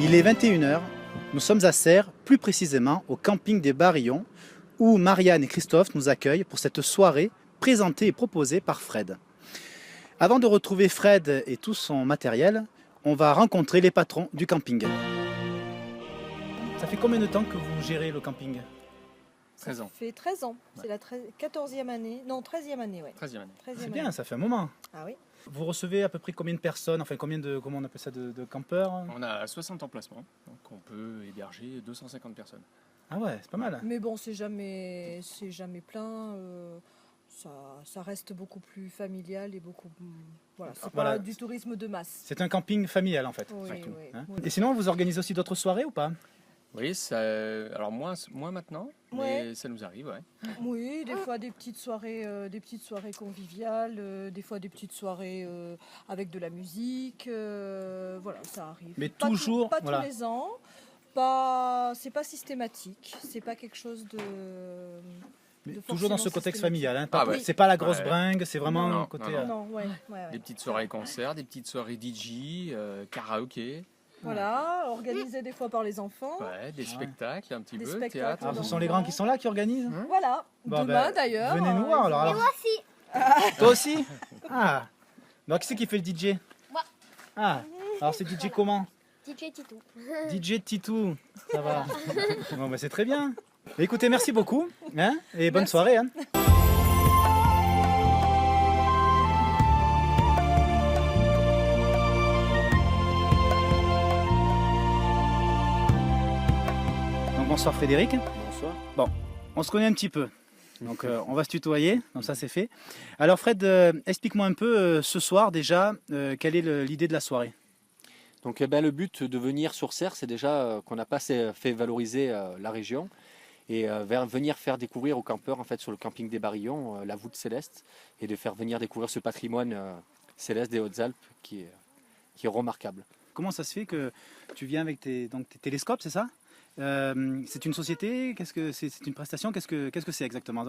Il est 21h, nous sommes à Serres, plus précisément au camping des Barillons, où Marianne et Christophe nous accueillent pour cette soirée présentée et proposée par Fred. Avant de retrouver Fred et tout son matériel, on va rencontrer les patrons du camping. Ça fait combien de temps que vous gérez le camping? 13 ans. Ça fait 13 ans, c'est la 14e année, non 13e année, ouais. 13e année. 13e C'est année. bien, ça fait un moment. Ah oui. Vous recevez à peu près combien de personnes, enfin combien de, comment on appelle ça, de campeurs? On a 60 emplacements, donc on peut héberger 250 personnes. Ah ouais, c'est pas mal. Mais bon, c'est jamais plein. Ça reste beaucoup plus familial et beaucoup. Voilà, c'est Voilà. pas du tourisme de masse. C'est un camping familial en fait. Oui, surtout, oui. Hein. Oui. Et sinon, vous organisez aussi d'autres soirées ou pas? Oui, ça, alors moins maintenant, mais ça nous arrive, ouais. Oui, des fois des petites soirées conviviales, des fois des petites soirées avec de la musique. Voilà, ça arrive. Mais Pas toujours, pas voilà. tous les ans. C'est pas systématique. C'est pas quelque chose Mais de toujours dans ce forcément contexte systématique. familial. Hein. Ah ouais. C'est pas la grosse Ouais. bringue, c'est vraiment Non, le côté. non, Non, ouais. Des petites soirées concerts, des petites soirées DJ, karaoké, Voilà, organisé des fois par les enfants. ouais, des spectacles un petit Des peu, spectacles. théâtre. Alors, ce dans sont le les grands vent. qui sont là, qui organisent. Voilà, Bon, demain ben, d'ailleurs. Venez nous voir alors. Et moi aussi. Toi aussi? Ah. Donc qui c'est qui fait le DJ? Moi. Ah. Alors c'est DJ comment? DJ Titou. DJ Titou. Ça va. Bon bah c'est très bien. Écoutez, merci beaucoup. Hein, et bonne soirée. Hein. Donc, bonsoir Frédéric. Bonsoir. Bon, on se connaît un petit peu. Donc on va se tutoyer, comme ça c'est fait. Alors Fred, explique-moi un peu ce soir déjà, quelle est l'idée de la soirée? Donc le but de venir sur Serres, c'est déjà qu'on n'a pas fait valoriser la région et venir faire découvrir aux campeurs en fait, sur le camping des Barillons la voûte céleste et de faire venir découvrir ce patrimoine céleste des Hautes-Alpes qui est remarquable. Comment ça se fait que tu viens avec tes télescopes, c'est ça? C'est une société? Qu'est-ce que c'est une prestation? Qu'est-ce que c'est exactement?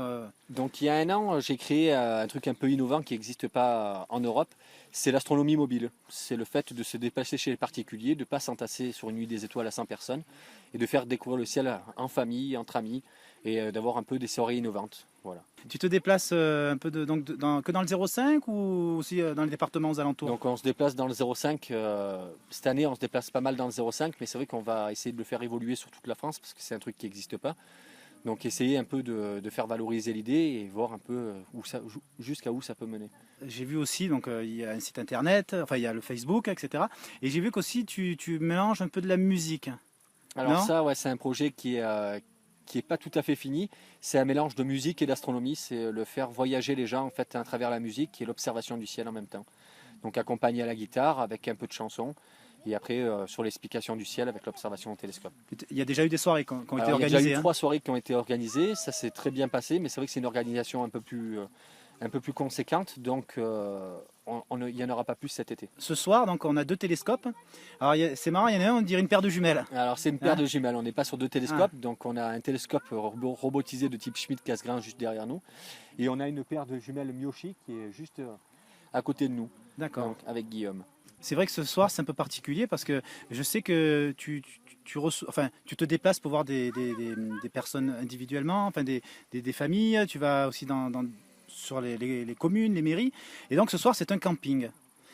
Donc il y a un an, j'ai créé un truc un peu innovant qui n'existe pas en Europe, c'est l'astronomie mobile. C'est le fait de se déplacer chez les particuliers, de ne pas s'entasser sur une nuit des étoiles à 100 personnes et de faire découvrir le ciel en famille, entre amis et d'avoir un peu des soirées innovantes. Voilà. Tu te déplaces un peu que dans le 05 ou aussi dans les départements aux alentours? Donc on se déplace dans le 05, cette année on se déplace pas mal dans le 05, mais c'est vrai qu'on va essayer de le faire évoluer sur toute la France parce que c'est un truc qui n'existe pas. Donc essayer un peu de faire valoriser l'idée et voir un peu jusqu'à où ça peut mener. J'ai vu aussi, donc il y a un site internet, enfin il y a le Facebook, etc. Et j'ai vu qu'aussi tu mélanges un peu de la musique. Alors Non ça, ouais, c'est un projet qui est pas tout à fait fini. C'est un mélange de musique et d'astronomie. C'est le faire voyager les gens en fait à travers la musique et l'observation du ciel en même temps. Donc accompagné à la guitare avec un peu de chansons et après sur l'explication du ciel avec l'observation au télescope. Il y a déjà eu des soirées qui ont été Alors, il y a organisées. déjà eu Hein. 3 soirées qui ont été organisées. Ça s'est très bien passé, mais c'est vrai que c'est une organisation un peu plus conséquente. Donc il n'y en aura pas plus cet été. Ce soir, donc, on a 2 télescopes. Alors c'est marrant, il y en a un, on dirait une paire de jumelles. Alors c'est une paire Hein de jumelles, on n'est pas sur 2 télescopes, donc on a un télescope robotisé de type Schmidt-Cassegrain juste derrière nous, et on a une paire de jumelles Myoshi qui est juste à côté de nous, D'accord. donc, avec Guillaume. C'est vrai que ce soir, c'est un peu particulier parce que je sais que tu te déplaces pour voir des personnes individuellement, enfin des familles, tu vas aussi sur les communes, les mairies, et donc ce soir, c'est un camping.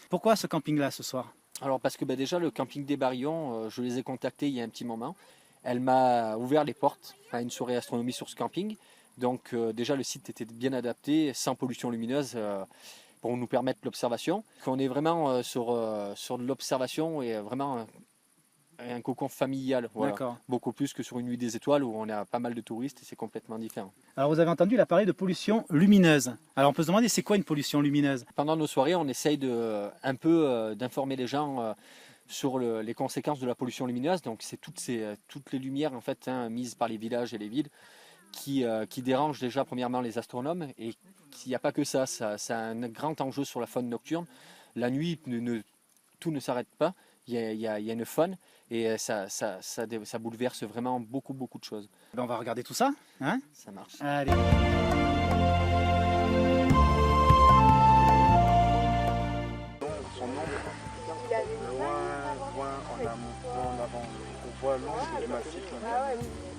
Pourquoi ce camping-là ce soir? Alors parce que déjà le camping des Barillons, je les ai contactés il y a un petit moment, elle m'a ouvert les portes à une soirée astronomie sur ce camping, donc déjà le site était bien adapté, sans pollution lumineuse, pour nous permettre l'observation. On est vraiment sur de l'observation et vraiment un cocon familial, voilà. D'accord. Beaucoup plus que sur une nuit des étoiles où on a pas mal de touristes et c'est complètement différent. Alors vous avez entendu l'appareil de pollution lumineuse. Alors on peut se demander c'est quoi une pollution lumineuse? Pendant nos soirées, on essaye un peu d'informer les gens sur les conséquences de la pollution lumineuse. Donc c'est toutes les lumières en fait mises par les villages et les villes qui dérangent déjà premièrement les astronomes, et il n'y a pas que ça, c'est un grand enjeu sur la faune nocturne. La nuit, tout ne s'arrête pas. il y a une faune et ça bouleverse vraiment beaucoup de choses. Ben, on va regarder tout ça, hein? Ça marche. Allez. Son nom, loin en avant, on voit l'ombre du massif.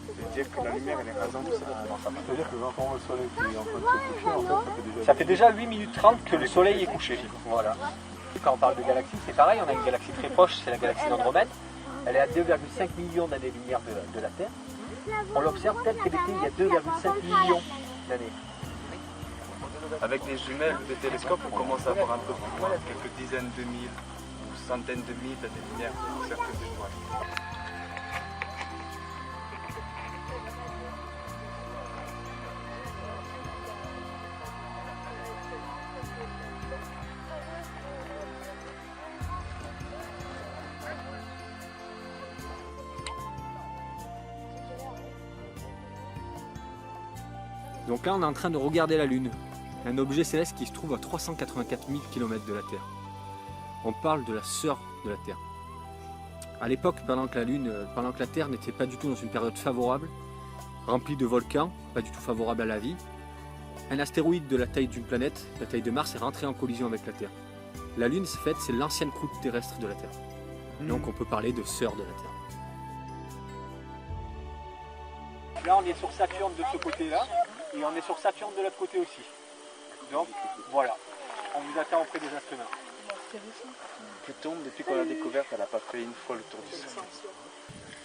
Et dire que la lumière elle est rasante, c'est-à-dire que quand on voit le soleil qui est en train de se coucher, en fait, Ça fait déjà 8 minutes 30 que le soleil est couché. Voilà. Quand on parle de galaxie, c'est pareil, on a une galaxie très proche, c'est la galaxie d'Andromède. Elle est à 2,5 millions d'années-lumière de la Terre. On l'observe telle qu'elle était il y a 2,5 millions d'années. avec des jumelles ou des télescopes, on commence à avoir un peu plus loin, quelques dizaines de milles ou centaines de milles d'années-lumière pour certaines étoiles. Donc là, on est en train de regarder la Lune, un objet céleste qui se trouve à 384 000 km de la Terre. On parle de la sœur de la Terre. À l'époque, pendant que la Terre n'était pas du tout dans une période favorable, remplie de volcans, pas du tout favorable à la vie, un astéroïde de la taille d'une planète, la taille de Mars, est rentré en collision avec la Terre. La Lune, c'est l'ancienne croûte terrestre de la Terre. Donc on peut parler de sœur de la Terre. Là, on est sur Saturne de ce côté-là, et on est sur Saturne de l'autre côté aussi. Donc, voilà, on vous attend auprès des instruments. Pluton, depuis qu'on l'a découverte, elle n'a pas fait une fois le tour du Soleil.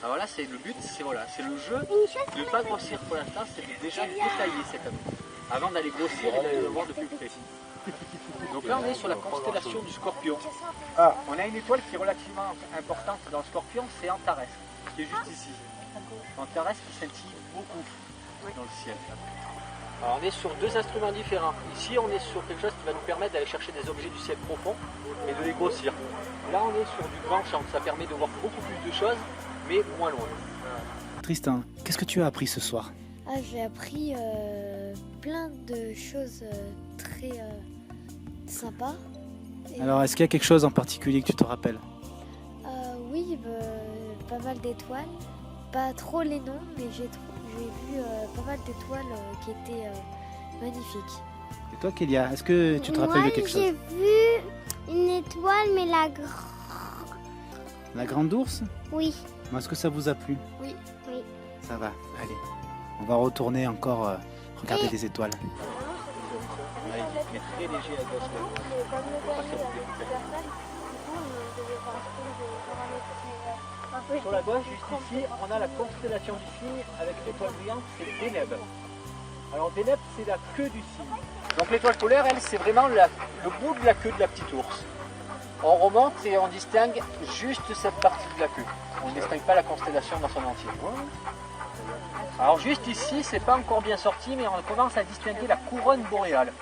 Alors là, c'est le but, c'est le jeu de ne pas grossir pour l'instant, c'est de déjà détailler cette année, avant d'aller grossir et d'aller le voir de plus près. Donc là, on est sur la constellation du Scorpion. On a une étoile qui est relativement importante dans le Scorpion, c'est Antares, qui est juste ici. Antares qui scintille beaucoup dans le ciel. Alors on est sur deux instruments différents. Ici, on est sur quelque chose qui va nous permettre d'aller chercher des objets du ciel profond et de les grossir. Là, on est sur du grand champ, ça permet de voir beaucoup plus de choses, mais moins loin. Tristan, qu'est-ce que tu as appris ce soir? J'ai appris plein de choses très sympas. Et, Alors, est-ce qu'il y a quelque chose en particulier que tu te rappelles? oui, pas mal d'étoiles. Pas trop les noms, mais j'ai vu pas mal d'étoiles qui étaient magnifiques. Et toi, Kélia, est-ce que tu te rappelles de quelque chose? J'ai vu une étoile, mais La grande ours? Oui, Est-ce que ça vous a plu? oui. Ça va, allez. On va retourner encore regarder les étoiles. Mais très léger à gauche. Sur la gauche, juste ici, on a la constellation du Cygne avec l'étoile brillante, c'est Deneb. Alors Deneb, c'est la queue du Cygne. Donc l'étoile polaire, elle, c'est vraiment le bout de la queue de la petite ours. On remonte et on distingue juste cette partie de la queue. On ne distingue pas la constellation dans son entier. Alors juste ici, c'est pas encore bien sorti, mais on commence à distinguer la couronne boréale.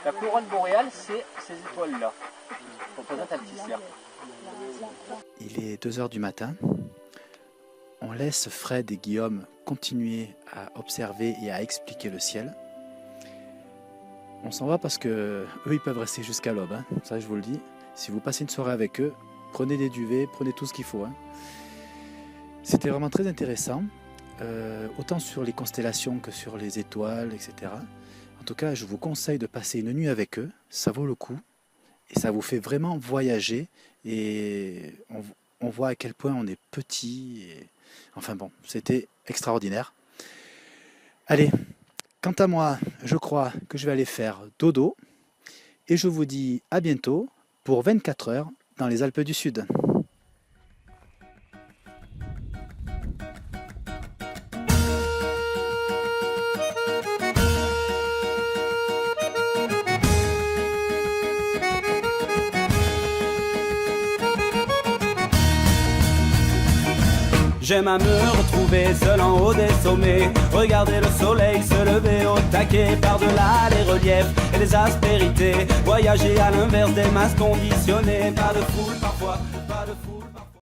La couronne boréale, c'est ces étoiles-là. Ça représente un petit cercle. Il est 2 h du matin. On laisse Fred et Guillaume continuer à observer et à expliquer le ciel. On s'en va parce que eux, ils peuvent rester jusqu'à l'aube. Hein. Ça, je vous le dis. Si vous passez une soirée avec eux, prenez des duvets, prenez tout ce qu'il faut. Hein. C'était vraiment très intéressant, autant sur les constellations que sur les étoiles, etc. En tout cas, je vous conseille de passer une nuit avec eux. Ça vaut le coup. Et ça vous fait vraiment voyager. Et on voit à quel point on est petit. Et... Enfin bon, c'était extraordinaire. Allez, quant à moi, je crois que je vais aller faire dodo. Et je vous dis à bientôt pour 24 heures dans les Alpes du Sud. J'aime à me retrouver seul en haut des sommets, regarder le soleil se lever au taquet, par-delà les reliefs et les aspérités, voyager à l'inverse des masses conditionnées, pas de foule parfois, pas de foule parfois.